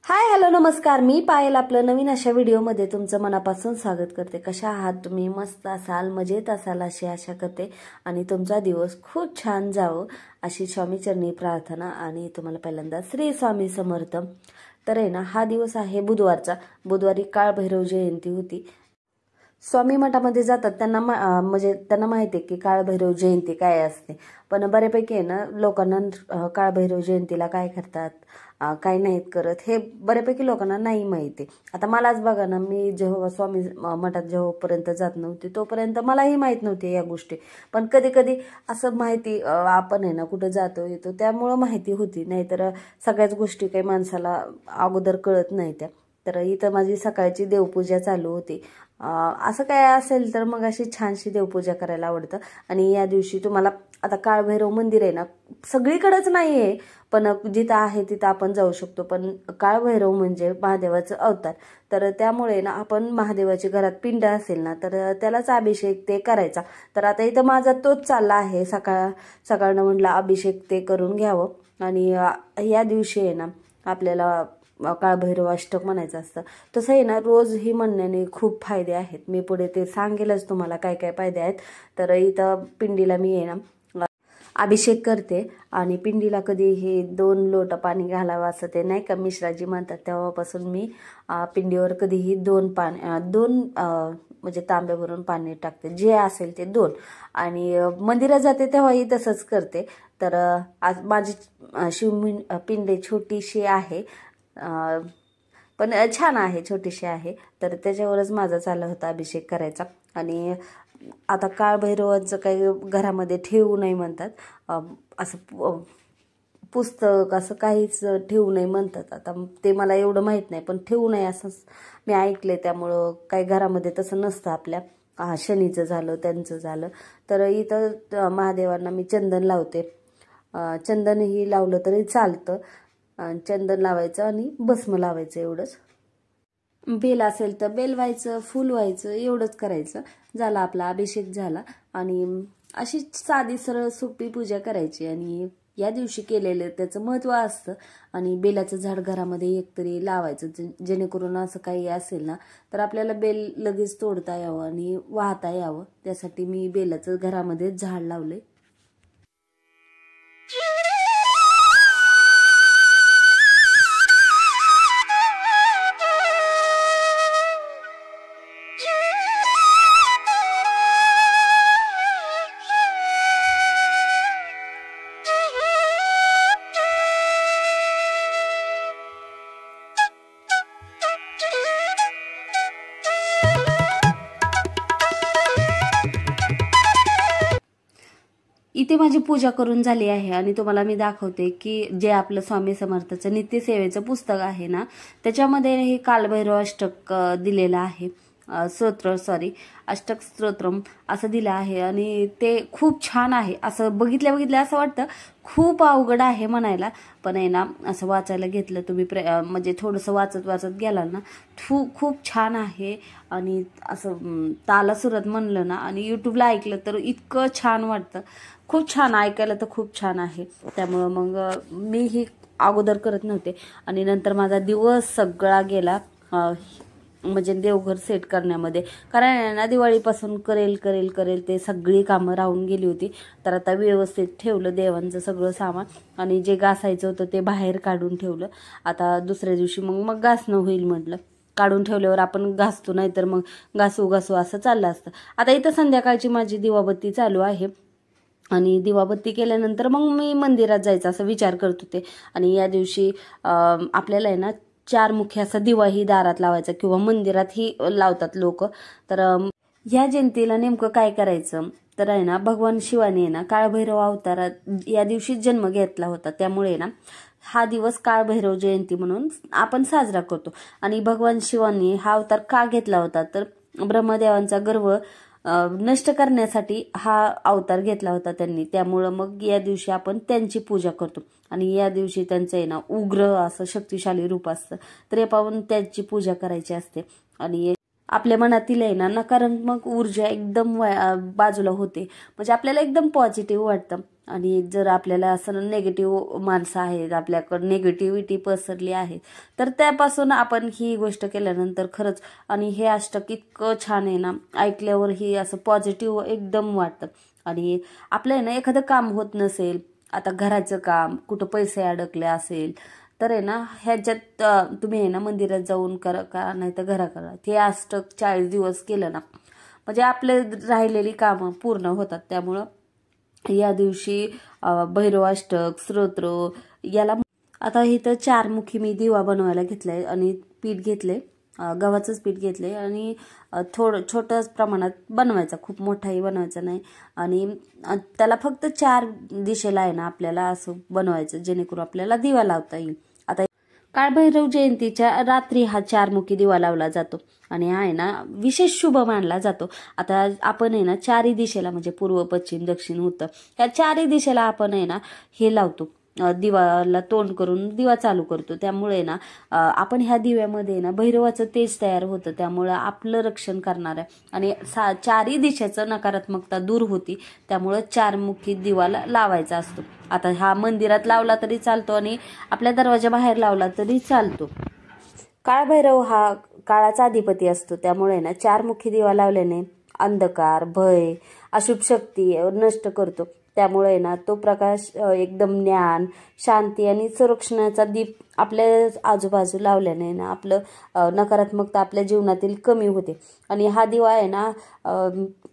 Hi hello नमस्कार, मी पायल आपलं नवीन अशा व्हिडिओमध्ये तुमचं मनापासून स्वागत करते। कशा आहात तुम्ही? मस्त असाल, मजेत असाल अशी आशा करते आणि तुमचा दिवस खूप छान जावो अशी स्वामी चरणी प्रार्थना। आणि तुम्हाला पहिल्यांदा श्री स्वामी समर्थ। तर आहे ना, हा दिवस आहे बुधवारचा। बुधवारी काळभैरव जयंती होती। स्वामी मठामध्ये जातात त्यांना म्हणजे त्यांना माहिती आहे की काळभैरव जयंती काय असते, पण बऱ्यापैकी आहे ना लोकांना काळभैरव जयंतीला काय करतात काय नाहीत करत हे बऱ्यापैकी लोकांना नाही माहिती। आता मलाच बघा ना, मी जेव्हा स्वामी मठात जेव्हापर्यंत जात नव्हते तोपर्यंत मलाही माहित नव्हते या गोष्टी, पण कधी कधी असं माहिती आपण आहे ना कुठे जातो येतो त्यामुळे माहिती होती, नाहीतर सगळ्याच गोष्टी काही माणसाला अगोदर कळत नाही त्या। तर इथं माझी सकाळची देवपूजा चालू होती। असं काय असेल तर मग अशी छानशी देवपूजा करायला आवडतं। आणि या दिवशी तुम्हाला आता काळभैरव मंदिर आहे ना सगळीकडेच नाही आहे, पण जिथं आहे तिथं आपण जाऊ शकतो। पण काळभैरव म्हणजे महादेवाचं अवतार, तर त्यामुळे ना आपण महादेवाची घरात पिंड असेल ना तर त्यालाच अभिषेक ते करायचा। तर आता इथं माझा तोच चालला आहे, सकाळनं म्हटलं अभिषेक ते करून घ्यावं। आणि या दिवशी आहे ना आपल्याला काळभैरव अष्टक म्हणायचं असतं। तसं आहे ना रोज ही म्हणण्याने खूप फायदे आहेत, मी पुढे ते सांगेलच तुम्हाला काय काय फायदे आहेत। तर इथं पिंडीला मी आहे ना अभिषेक करते आणि पिंडीला कधी हे 2 लोटा पाणी घालावं असं ते नाही का मिश्राजी म्हणतात, तेव्हापासून मी पिंडीवर कधीही 2 म्हणजे तांब्यावरून पाणी टाकते, जे असेल ते 2। आणि मंदिरात जाते तेव्हाही तसंच करते। तर आज माझी पिंडी छोटीशी आहे, पण छान आहे, छोटीशी आहे, तर त्याच्यावरच माझा चालला होता अभिषेक करायचा। आणि आता काळभैरवांचं काही घरामध्ये ठेवू नाही म्हणतात, असं पुस्तक असं काहीच ठेवू नाही म्हणतात। आता ते मला एवढं माहीत नाही, पण ठेवू नये असं मी ऐकले, त्यामुळं काही घरामध्ये तसं नसतं आपल्या। शनीचं झालं त्यांचं झालं। तर इथं महादेवांना मी चंदन लावते, चंदनही लावलं तरी चालतं, चंदन लावायचं आणि भस्म लावायचं एवढंच। बेल असेल तर बेल व्हायचं, फूल व्हायचं, एवढंच करायचं, झाला आपला अभिषेक झाला। आणि अशी साधी सरळ सोपी पूजा करायची आणि या दिवशी केलेलं त्याचं महत्त्व असतं। आणि बेलाचं झाड घरामध्ये एकतरी लावायचं, जेणेकरून असं काही असेल ना तर आपल्याला बेल लगेच तोडता यावं आणि वाहता यावं, त्यासाठी मी बेलाचं घरामध्ये झाड लावले। इथे माझी पूजा करून झाली आहे आणि तुम्हाला मी दाखवते की जे आपलं स्वामी समर्थाचं नित्यसेवेचं पुस्तक आहे ना त्याच्यामध्ये हे कालभैरव अष्टक दिलेलं आहे, अष्टक स्तोत्रम असं दिलं आहे। आणि ते खूप छान आहे, असं बघितल्या असं वाटतं खूप अवघड आहे म्हणायला, पण आहे ना असं वाचायला घेतलं तुम्ही म्हणजे थोडंसं वाचत गेलाल ना खूप छान आहे। आणि असं तालासुरात म्हणलं ना आणि यूट्यूबला ऐकलं तर इतकं छान वाटतं, खूप छान ऐकायला तर खूप छान आहे। त्यामुळं मग मी ही अगोदर करत नव्हते आणि नंतर माझा दिवस सगळा गेला म्हणजे देवघर सेट करण्यामध्ये, कारण ना दिवाळीपासून करेल ते सगळी कामं राहून गेली होती। तर आता व्यवस्थित ठेवलं देवांचं सगळं सामान आणि जे घासायचं होतं ते बाहेर काढून ठेवलं। आता दुसऱ्या दिवशी मग घासणं होईल म्हटलं, काढून ठेवल्यावर आपण घासतो, नाही तर मग घासू असं चाललं असतं। आता इथं संध्याकाळची माझी दिवाबत्ती चालू आहे आणि दिवाबत्ती केल्यानंतर मग मी मंदिरात जायचं असं विचार करत होते। आणि या दिवशी आपल्याला आहे ना 4 मुखी असा दिवाही दारात लावायचा किंवा मंदिरातही लावतात लोक। तर या जयंतीला नेमकं काय करायचं तर आहे ना, भगवान शिवाने आहे ना काळभैरव अवतारात या दिवशी जन्म घेतला होता, त्यामुळे ना हा दिवस काळभैरव जयंती म्हणून आपण साजरा करतो। आणि भगवान शिवाने हा अवतार का घेतला होता तर ब्रह्मदेवांचा गर्व नष्ट करण्यासाठी हा अवतार घेतला होता त्यांनी, त्यामुळं मग या दिवशी आपण त्यांची पूजा करतो। आणि या दिवशी त्यांचं आहे ना उग्र असं शक्तिशाली रूप असतं, तर हे पाहून त्यांची पूजा करायची असते। आणि आपल्या मनातील आहे ना नकारात्मक ऊर्जा एकदम बाजूला होते, म्हणजे आपल्याला एकदम पॉझिटिव्ह वाटतं. आणि जर आपल्याला असं नेगेटिव्ह माणसं आहेत, आपल्याकडे नेगेटिव्हिटी पसरली आहे, तर त्यापासून आपण ही गोष्ट केल्यानंतर खरंच, आणि हे अष्टक इतकं छान आहे ना, ऐकल्यावर ही असं पॉझिटिव्ह एकदम वाटतं. आणि आपलं आहे ना एखादं काम होत नसेल, आता घराचं काम, कुठं पैसे अडकले असेल, तर आहे ना ह्याच्यात तुम्ही आहे ना मंदिरात जाऊन करा का नाही तर घरा करा, ते अष्टक 40 दिवस केलं ना, म्हणजे आपले राहिलेली कामं पूर्ण होतात. त्यामुळं या दिवशी भैरवाष्टक स्तोत्र याला आता इथं 4 मुखी मी दिवा बनवायला घेतलाय आणि पीठ घेतले, गव्हाचंच पीठ घेतले आणि थोडं छोट्याच प्रमाणात बनवायचा, खूप मोठाही बनवायचा नाही. आणि त्याला फक्त 4 दिशेला आहे ना आपल्याला असं बनवायचं, जेणेकरून आपल्याला दिवा लावता येईल. आता काळभैरव जयंतीच्या रात्री हा 4 मुखी दिवा लावला जातो आणि हा आहे ना विशेष शुभ मानला जातो. आता आपण आहे ना 4ही दिशेला, म्हणजे पूर्व, पश्चिम, दक्षिण, उत्तर, या 4ही दिशेला आपण आहे ना हे लावतो, दिवाला तोंड करून दिवा चालू करतो. त्यामुळे ना आपण ह्या दिव्यामध्ये ना भैरवाचं तेज तयार होतं, त्यामुळं आपलं रक्षण करणार आहे आणि 4ही दिशेचं नकारात्मकता दूर होती. त्यामुळं 4 मुखी दिवा लावायचा असतो. आता हा मंदिरात लावला तरी चालतो आणि आपल्या दरवाजा बाहेर लावला तरी चालतो. काळभैरव हा काळाचा अधिपती असतो, त्यामुळे ना 4 मुखी दिवा लावल्याने अंधकार, भय, अशुभ शक्ती नष्ट करतो. त्यामुळे ना तो प्रकाश एकदम ज्ञान, शांती आणि संरक्षणाचा दीप आपल्या आजूबाजू लावल्याने ना आपलं नकारात्मकता आपल्या जीवनातील कमी होते. आणि हा दिवा आहे ना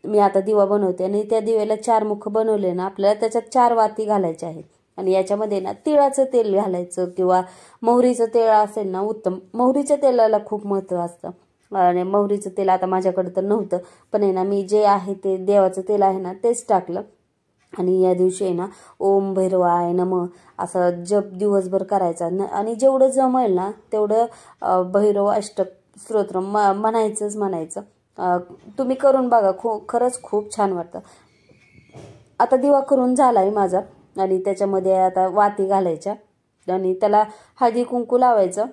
मी आता दिवा बनवते आणि त्या दिव्याला 4 मुख बनवले ना, आपल्याला त्याच्यात 4 वाती घालायच्या आहेत आणि याच्यामध्ये ना तिळाचं तेल घालायचं किंवा मोहरीचं तेल असेल ना उत्तम. मोहरीच्या तेलाला खूप महत्त्व असतं आणि मोहरीचं तेल आता माझ्याकडे तर नव्हतं, पण आहे ना मी जे आहे ते देवाचं तेल आहे ना तेच टाकलं. आणि या दिवशी आहे ना ओम भैरवाय नमः असं जप दिवसभर करायचा आणि जेवढं जमेल ना तेवढं भैरव अष्टक स्तोत्र म्हणायचं. तुम्ही करून बघा, खरंच खूप छान वाटतं. आता दिवा करून झालाय माझा आणि त्याच्यामध्ये आता वाती घालायच्या आणि त्याला हळदी कुंकू लावायचं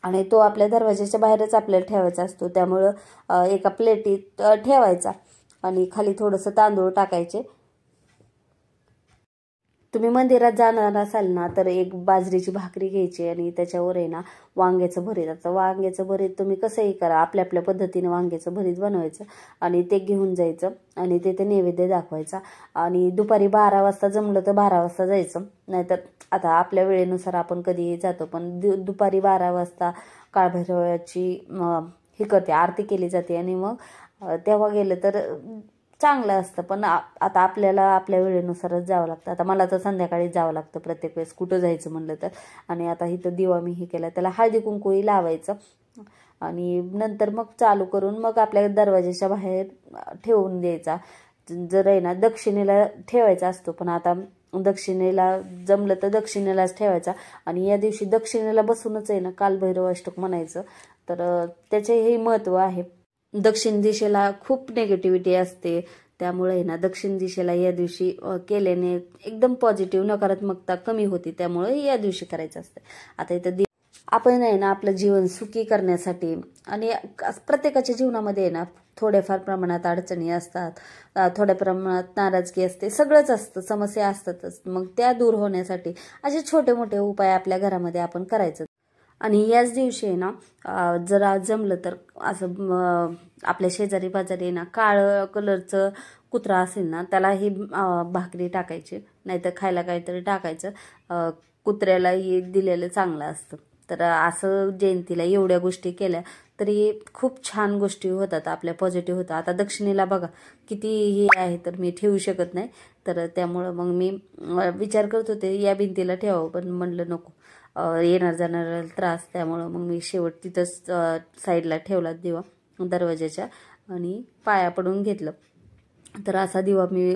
आणि तो आपल्या दरवाजाच्या बाहेरच आपल्याला ठेवायचा असतो. त्यामुळं एका प्लेटीत ठेवायचा आणि खाली थोडंसं तांदूळ टाकायचे. तुम्ही मंदिरात जाणार असाल ना तर एक बाजरीची भाकरी घ्यायची आणि त्याच्यावर आहे ना वांग्याचं भरीत. आता वांग्याचं भरीत तुम्ही कसंही करा, आपल्या आपल्या पद्धतीने वांग्याचं भरीत बनवायचं आणि ते घेऊन जायचं आणि ते नैवेद्य दाखवायचा. आणि दुपारी 12 वाजता जमलं तर 12 वाजता जायचं, नाहीतर आता आपल्या वेळेनुसार आपण कधीही जातो, पण दुपारी 12 वाजता काळभैरवाची ही करते, आरती केली जाते आणि मग तेव्हा गेलं तर चांगलं असतं. पण आता आपल्याला आपल्या वेळेनुसारच जावं लागतं. आता मला तर संध्याकाळीच जावं लागतं प्रत्येक वेळेस कुठं जायचं म्हणलं तर. आणि आता इथं दिवा मी हे केला, त्याला हळदी कुंकूही लावायचं आणि नंतर मग चालू करून मग आपल्या दरवाजाच्या बाहेर ठेवून द्यायचा. जर आहे ना दक्षिणेला ठेवायचा असतो, पण आता दक्षिणेला जमलं तर दक्षिणेलाच ठेवायचा. आणि या दिवशी दक्षिणेला बसूनच आहे ना कालभैरव अष्टक म्हणायचं, तर त्याचेही महत्त्व आहे. दक्षिण दिशेला खूप नेगेटिव्हिटी असते, त्यामुळे ना दक्षिण दिशेला या दिवशी केल्याने एकदम पॉझिटिव्ह नकारात्मकता कमी होती, त्यामुळे या दिवशी करायचं असतं. आता इथं आपण आहे ना आपलं जीवन सुखी करण्यासाठी आणि प्रत्येकाच्या जीवनामध्ये आहे ना थोड्याफार प्रमाणात अडचणी असतात, थोड्या प्रमाणात नाराजगी असते, सगळंच असतं, समस्या असतातच. मग त्या दूर होण्यासाठी असे छोटे मोठे उपाय आपल्या घरामध्ये आपण करायचं. आणि याच दिवशी आहे ना जरा जमलं तर असं आपल्या शेजारी पाजारी ना काळं कलरचं कुत्रा असेल ना त्याला ही भाकरी टाकायची, नाहीतर खायला काहीतरी टाकायचं. कुत्र्यालाही दिलेलं चांगलं असतं. तर असं जयंतीला एवढ्या गोष्टी केल्या तरी खूप छान गोष्टी होतात, आपल्या पॉझिटिव्ह होतात. आता दक्षिणेला बघा कितीही आहे तर मी ठेवू शकत नाही, तर त्यामुळं मग मी विचार करत होते या भिंतीला ठेवावं, पण म्हणलं नको, येणार जाणारा त्रास, त्यामुळं मग मी शेवट तिथंच साईडला ठेवला दिवा दरवाजाच्या आणि पाया पडून घेतलं. तर असा दिवा मी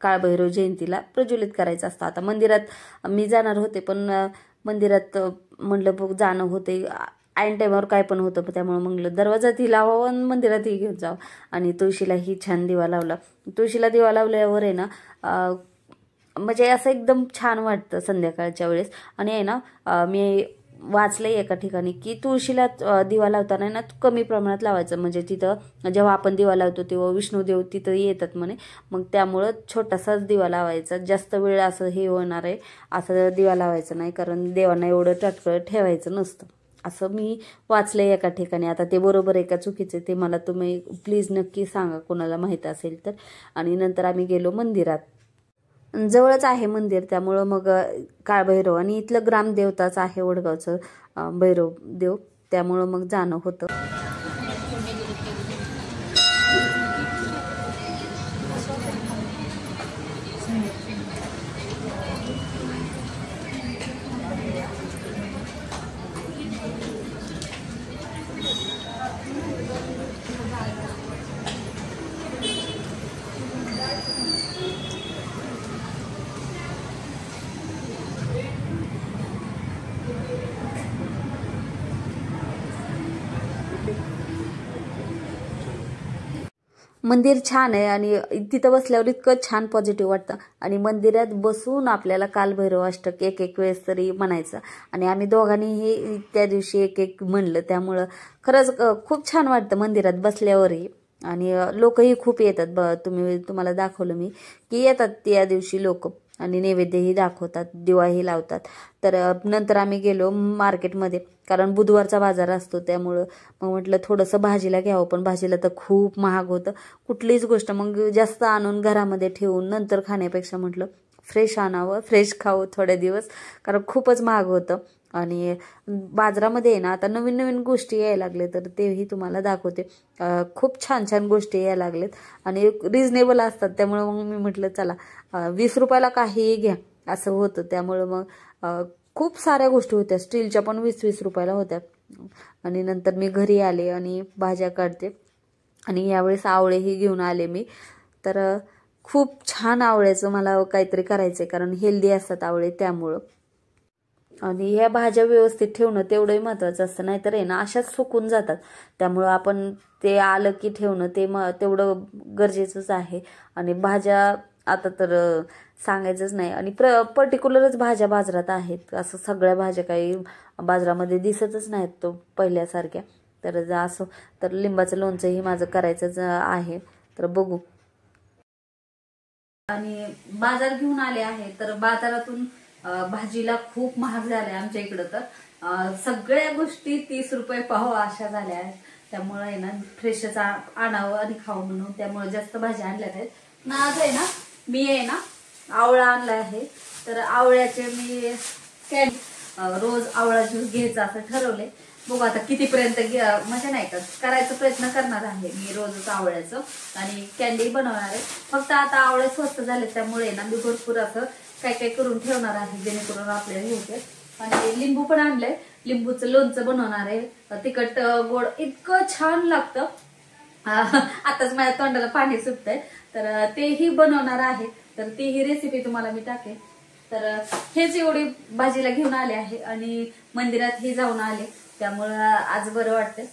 काळभैरव जयंतीला प्रज्वलित करायचा असतं. आता मंदिरात मी जाणार होते, पण मंदिरात म्हणलं बघ जाणं होते, ऐन टायमावर काय पण होतं, त्यामुळे म्हणलं दरवाजातही लावावं आणि मंदिरातही घेऊन जावं. आणि तुळशीलाही छान दिवा लावला. तुळशीला दिवा लावल्यावर आहे ना म्हणजे असं एकदम छान वाटतं संध्याकाळच्या वेळेस. आणि आहे ना मी वाचलंय एका ठिकाणी की तुळशीला दिवा लावताना ना कमी प्रमाणात लावायचं, म्हणजे तिथं जेव्हा आपण दिवा लावतो तेव्हा विष्णुदेव तिथं येतात म्हणे, मग त्यामुळं छोटासाच दिवा लावायचा, जास्त वेळ असं हे होणार आहे असं दिवा लावायचं नाही, कारण देवांना एवढं टाटकळ ठेवायचं नसतं असं मी वाचलंय एका ठिकाणी. आता ते बरोबर आहे का चुकीचं ते मला तुम्ही प्लीज नक्की सांगा कोणाला माहीत असेल तर. आणि नंतर आम्ही गेलो मंदिरात, जवळच आहे मंदिर, त्यामुळं मग काळभैरव आणि इथलं ग्रामदेवताच आहे वडगावचं भैरव देव, त्यामुळं मग जाणं होतं. मंदिर छान आहे आणि तिथं बसल्यावर इतकं छान पॉझिटिव्ह वाटतं. आणि मंदिरात बसून आपल्याला कालभैरव अष्टक एक एक वेळेस तरी म्हणायचं, आणि आम्ही दोघांनीही त्या दिवशी एक एक म्हणलं, त्यामुळं खरंच खूप छान वाटतं मंदिरात बसल्यावरही. आणि लोकही खूप येतात, तुम्हाला दाखवलं मी की येतात त्या दिवशी लोक, आणि नैवेद्यही दाखवतात, दिवाही लावतात. तर नंतर आम्ही गेलो मार्केटमध्ये, कारण बुधवारचा बाजार असतो, त्यामुळं मग म्हटलं थोडंसं भाजीला घ्यावं, पण भाजीला तर खूप महाग होतं. कुठलीच गोष्ट मग जास्त आणून घरामध्ये ठेवून नंतर खाण्यापेक्षा म्हटलं फ्रेश आणावं, फ्रेश खावं थोडे दिवस, कारण खूपच महाग होतं. आणि बाजारामध्ये आहे ना आता नवीन नवीन गोष्टी यायला लागले, तर तेही तुम्हाला दाखवते. खूप छान छान गोष्टी यायला लागलेत आणि रिजनेबल असतात, त्यामुळे मग मी म्हटलं चला 20 रुपयाला काहीही घ्या असं होतं. त्यामुळं मग खूप साऱ्या गोष्टी होत्या, स्टीलच्या पण 20-20 रुपयाला होत्या. आणि नंतर मी घरी आले आणि भाज्या काढते, आणि यावेळेस आवळेही घेऊन आले मी. तर खूप छान आवळ्याचं मला काहीतरी करायचं आहे, कारण हेल्दी असतात आवळे त्यामुळं. आणि ह्या भाज्या व्यवस्थित ठेवणं तेवढंही महत्त्वाचं असतं, नाहीतर आहे ना अशाच सुकून जातात. त्यामुळं आपण ते आलं की ठेवणं ते तेवढं गरजेचंच आहे. आणि भाज्या आता तर सांगायचंच नाही, आणि पर्टिक्युलरच भाज्या बाजारात आहेत, असं सगळ्या भाज्या काही बाजारामध्ये दिसतच नाहीत तो पहिल्यासारख्या. तर असं तर लिंबाचं लोणचंही माझं करायचंच आहे, तर बघू. आणि बाजार घेऊन आले आहे, तर बाजारातून भाजीला खूप महाग झाल्या आमच्या इकडं, तर सगळ्या गोष्टी 30 रुपये पाव अशा झाल्या आहेत. त्यामुळे आहे ना फ्रेशच आणावं आणि खावं म्हणून, त्यामुळे जास्त भाज्या आणल्यात आहेत ना. आज आहे ना मी आहे ना आवळा आणला आहे, तर आवळ्याचे मी रोज आवळा ज्यूस घ्यायचा असं ठरवले. बघू आता कितीपर्यंत म्हणजे नाही का करायचा प्रयत्न करणार आहे मी रोजच आवळ्याचं, आणि कॅन्डी बनवणार आहे. फक्त आता आवळे स्वस्त झाले, त्यामुळे ना मी भरपूर असं काय काय करून ठेवणार आहे, जेणेकरून आपल्याला होते. आणि लिंबू पण आणलंय, लिंबूचं लोणचं बनवणार आहे, तिखट गोड इतकं छान लागतं. आताच माझ्या तोंडाला पाणी सुटतंय, तर तेही बनवणार आहे. तर तीही रेसिपी तुम्हाला मी टाकेन. तर हेच एवढी भाजीला घेऊन आले आहे, आणि मंदिरातही जाऊन आले, त्यामुळं आज बरं वाटतं.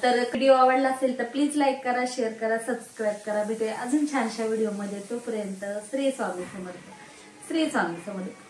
तर व्हिडिओ आवडला असेल तर प्लीज लाईक करा, शेअर करा, सबस्क्राईब करा. भेटूया अजून छानशा व्हिडिओमध्ये. तोपर्यंत श्री स्वामी समर्थ, श्री स्वामी समर्थ.